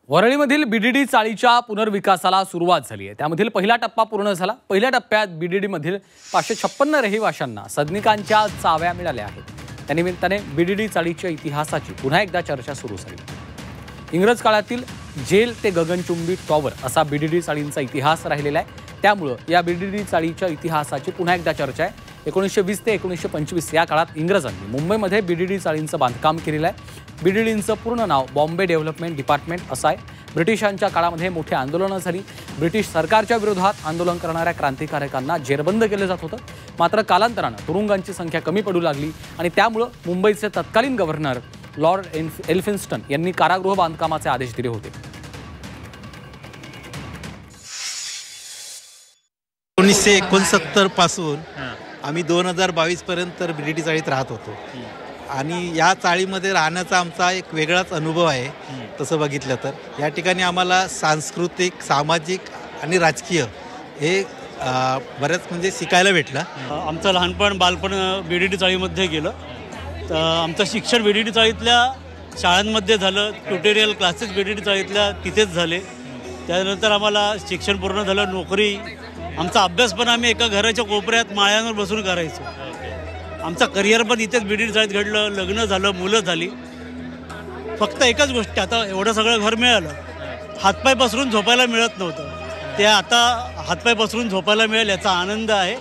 वरळीमधील VDD चाळीच्या पुनर्विकासाला सुरुवात झाली आहे। त्यामधील पहिला टप्पा पूर्ण झाला। पहिल्या टप्प्यात बीडीडी मधील 556 रहिवाशांना सदनिकांच्या चाव्या मिळाल्या आहेत। त्यानिमित्ताने बीडीडी चाळीच्या इतिहासाची पुन्हा एकदा चर्चा सुरू झाली। इंग्रज काळातील जेल ते गगनचुंबी टॉवर असा बीडीडी चाळींचा इतिहास राहिलेला आहे। त्यामुळे या बीडीडी चाळीच्या इतिहासाची पुन्हा एकदा चर्चा आहे। 1920 ते 1925 या काळात इंग्रजांनी मुंबईमध्ये बीडीडी चाळींचं बांधकाम केलेलं आहे। बीडीडींचं पूर्ण नाव बॉम्बे डेव्हलपमेंट डिपार्टमेंट असं आहे। ब्रिटिशांच्या काळामध्ये मोठी आंदोलनं झाली। ब्रिटिश सरकारच्या विरोधात आंदोलन करणाऱ्या क्रांतिकारकांना जेरबंद केलं जात होतं। मात्र कालांतरानं तुरुंगांची संख्या कमी पडू लागली आणि त्यामुळे मुंबईचे तत्कालीन गव्हर्नर लॉर्ड एल्फिन्स्टन यांनी कारागृह बांधकामाचे आदेश दिले होते। 1969 पासून आम्ही 2022 पर्यंत बीडीडी चाळीत राहत होतो आणि या चाळीमध्ये राहण्याचा आमचा एक वेगळाच अनुभव आहे। तसं बघितलं तर या ठिकाणी आम्हाला सांस्कृतिक, सामाजिक आणि राजकीय हे बरेच म्हणजे शिकायला भेटलं। आमचं लहानपण बालपण बीडीडी चाळीमध्ये गेलं। तर आमचं शिक्षण बीडीडी चाळीतल्या शाळांमध्ये झालं। ट्युटोरियल क्लासेस बीडीडी चाळीतल्या तिथेच झाले। त्यानंतर आम्हाला शिक्षण पूर्ण झालं, नोकरी। आमचा अभ्यास पण आम्ही एका घराच्या कोपऱ्यात माळ्यांवर बसून करायचो। आमचा करिअर पण इथेच बीडीडी चाळीत घडलं। लग्न झालं, मुलं झाली। फक्त एकच गोष्ट, आता एवढं सगळं घर मिळालं, हातपाय पसरून झोपायला मिळत नव्हतं। ते आता हातपाय पसरून झोपायला मिळेल याचा आनंद आहे।